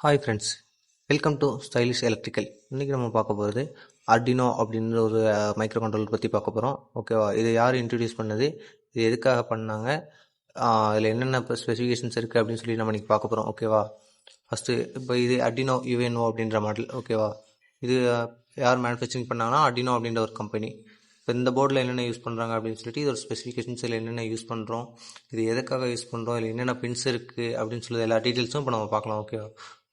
Hi friends, welcome to stylish electrical. இன்றைக்கி நம்ம பார்க்க போகிறது ஆர்டினோ அப்படின்ற ஒரு மைக்ரோ கண்ட்ரோலர் பற்றி பார்க்க போகிறோம். ஓகேவா? இதை யார் இன்ட்ரடியூஸ் பண்ணது, இது எதுக்காக பண்ணாங்க, இதில் என்னென்ன ஸ்பெசிஃபிகேஷன்ஸ் இருக்குது அப்படின்னு சொல்லி நம்ம இன்றைக்கி பார்க்க போகிறோம். ஓகேவா? ஃபஸ்ட்டு இப்போ இது ஆர்டினோ யுஎன்ஓ அப்படின்ற மாடல். ஓகேவா? இது யார் மேனுஃபேக்சரிங் பண்ணாங்கன்னா ஆர்டினோ அப்படின்ற ஒரு கம்பெனி. இப்போ இந்த போர்டில் என்னென்ன யூஸ் பண்ணுறாங்க அப்படின்னு சொல்லிட்டு இதோட ஸ்பெசிஃபிகேஷன்ஸ் இதில் என்னென்ன யூஸ் பண்ணுறோம், இது எதுக்காக யூஸ் பண்ணுறோம், இதில் என்னென்ன பின்ஸ் இருக்குது அப்படின்னு சொல்லி எல்லா டீட்டெயில்ஸும் இப்போ நம்ம பார்க்கலாம். ஓகேவா?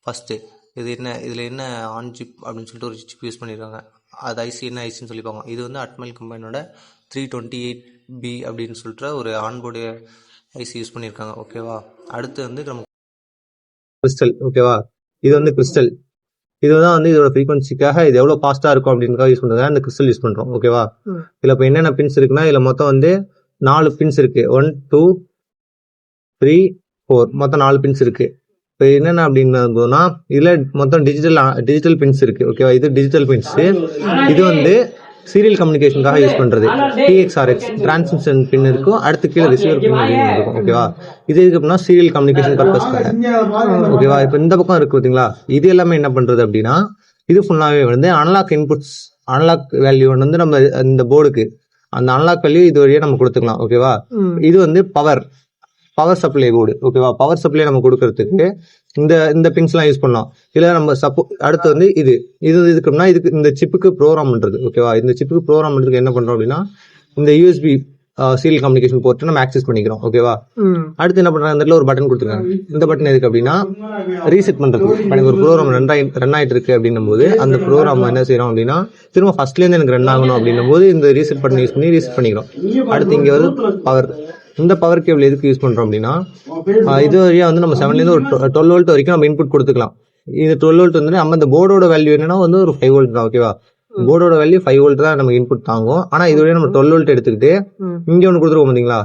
ஃபஸ்ட்டு இதில் என்ன ஆன் சிப் அப்படின்னு சொல்லிட்டு ஒரு சிப் யூஸ் பண்ணியிருக்காங்க. அது ஐசி என்ன ஐசின்னு சொல்லி பார்க்கலாம். இது வந்து அட்மல் கம்பெனியோட 328B அப்படின்னு சொல்லிட்டு ஒரு ஆன்போர்டு ஐசி யூஸ் பண்ணியிருக்காங்க. ஓகேவா? அடுத்து வந்து நம்ம கிறிஸ்டல். ஓகேவா? இது வந்து கிறிஸ்டல். இதுதான் வந்து இதோட ஃப்ரீக்வன்சிக்காக இது எவ்வளோ ஃபாஸ்ட்டாக இருக்கும் அப்படின்றக்காக யூஸ் பண்ணுறது அந்த கிறிஸ்டல் யூஸ் பண்ணுறோம். ஓகேவா? இதில் இப்போ என்னென்ன பின்ஸ் இருக்குன்னா, இதில் மொத்தம் வந்து 4 பின்ஸ் இருக்குது. 1 2 3 4 மொத்தம் 4 பின்ஸ் இருக்குது. இப்போ என்னென்ன அப்படின்னா இதில் மொத்தம் டிஜிட்டல் பின்ஸ் இருக்குது. ஓகேவா? இது டிஜிட்டல் பின்ஸ். இது வந்து சீரியல் கம்யூனிகேஷனுக்காக யூஸ் பண்ணுறது. TXRX டிரான்ஸ்மிஷன் பின் இருக்கும், அடுத்து கீழே ரிசீவர் பின் அப்படின்னு இருக்கும். ஓகேவா? இது எதுக்கு அப்படின்னா சீரியல் கம்யூனிகேஷன் பர்பஸ்க்காக. ஓகேவா? இப்போ இந்த பக்கம் இருக்கு பார்த்தீங்களா, இது எல்லாமே என்ன பண்ணுறது அப்படின்னா, இது ஃபுல்லாகவே வந்து அனலாக் இன்புட்ஸ், அனலாக் வேல்யூ வந்து நம்ம இந்த போர்டுக்கு அந்த அனலாக் வேல்யூ இது வழியாக நம்ம கொடுத்துக்கலாம். ஓகேவா? இது வந்து பவர் சப்ளை போர்டு. ஓகேவா? பவர் சப்ளை நம்ம கொடுக்கறதுக்கு இந்த பின்ஸ்லாம் யூஸ் பண்ணலாம். இல்லை நம்ம அடுத்து வந்து இதுக்குன்னா இதுக்கு இந்த சிப்புக்கு ப்ரோக்ராம் பண்ணுறது. ஓகேவா? இந்த சிப்புக்கு ப்ரோக்ராம் பண்ணுறதுக்கு என்ன பண்ணுறோம் அப்படின்னா, இந்த யூஎஸ்பி சீரியல் கம்யூனிகேஷன் போர்ட்டை நம்ம ஆக்சஸ் பண்ணிக்கிறோம். ஓகேவா? அடுத்து என்ன பண்ணுறாங்க, இந்த இடத்துல ஒரு பட்டன் கொடுத்துருக்காங்க. இந்த பட்டன் எதுக்கு அப்படின்னா ரீசெட் பண்ணுறது. எனக்கு ஒரு ப்ரோக்ராம் ரன் ஆகிட்டு இருக்கு அப்படின்னும் போது அந்த ப்ரோக்ராம் என்ன செய்யறோம் அப்படின்னா திரும்ப ஃபர்ஸ்ட்லேருந்து எனக்கு ரன் ஆகணும் அப்படின்னும் போது இந்த ரீசெட் பட்டன் யூஸ் பண்ணி ரீசெட் பண்ணிக்கிறோம். அடுத்து இங்கே வந்து பவர். இந்த பவர் கேபிள் எதுக்கு யூஸ் பண்ணுறோம் அப்படின்னா, இது வழியாக வந்து நம்ம 7லேருந்து ஒரு 12 வோல்ட் வரைக்கும் நம்ம இன்புட் கொடுத்துக்கலாம். இது 12 வோல்ட் வந்து நம்ம இந்த போர்டோட வேல்யூ என்னன்னா வந்து ஒரு 5 வோல்ட் தான். ஓகேவா? போர்டோட வேல்யூ 5 வோல்ட் தான் நமக்கு இன்புட் தாங்கும். ஆனால் இது வழியாக நம்ம 12 வோல்ட் எடுத்துக்கிட்டு இங்கே ஒன்று கொடுத்துருவோம் பார்த்தீங்களா,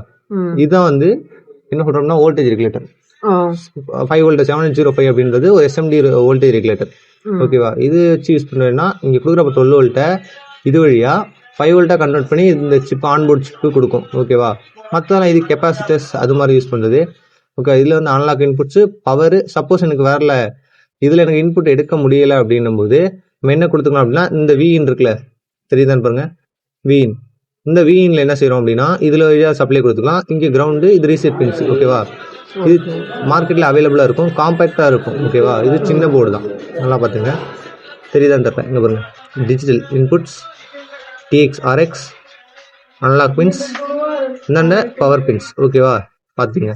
இதுதான் வந்து என்ன சொல்கிறோம்னா வோல்டேஜ் ரெகுலேட்டர். 5 வோல்ட் 705 அப்படின்றது ஒரு SMD வோல்டேஜ் ரெகுலேட்டர். ஓகேவா? இது வச்சு யூஸ் பண்ணுறதுன்னா இங்கே கொடுக்குறப்ப 12 வோல்ட்டை இது வழியாக 5 வோல்ட்டாக கன்வெர்ட் பண்ணி இந்த சிப் ஆன்போர்ட் சிப்பு கொடுக்கும். ஓகேவா? மற்றதெல்லாம் இது கெப்பாசிட்டர்ஸ் அது மாதிரி யூஸ் பண்ணுறது. ஓகே, இதில் வந்து அனலாக் இன்புட்ஸு பவர். சப்போஸ் எனக்கு வரல, இதில் எனக்கு இன்புட் எடுக்க முடியலை அப்படின்னும் போது நம்ம என்ன கொடுத்துக்கலாம் அப்படின்னா இந்த விஇன் இருக்குல்ல, தெரியுதான்னு பாருங்க, விஇன். இந்த விஇன்ல என்ன செய்யறோம் அப்படின்னா இதில் வழியாக சப்ளை கொடுத்துக்கலாம். இங்கே கிரவுண்டு, இது ரீசெட் பின்ஸ். ஓகேவா? இது மார்க்கெட்டில் அவைலபிளாக இருக்கும், காம்பேக்டாக இருக்கும். ஓகேவா? இது சின்ன போர்டு தான், நல்லா பார்த்துங்க. தெரியுதான்னு தரேன், இங்கே பாருங்க, digital inputs, TXRX, analog pins, இந்தாண்ட பவர் பின்ஸ். ஓகேவா? பார்த்தீங்க.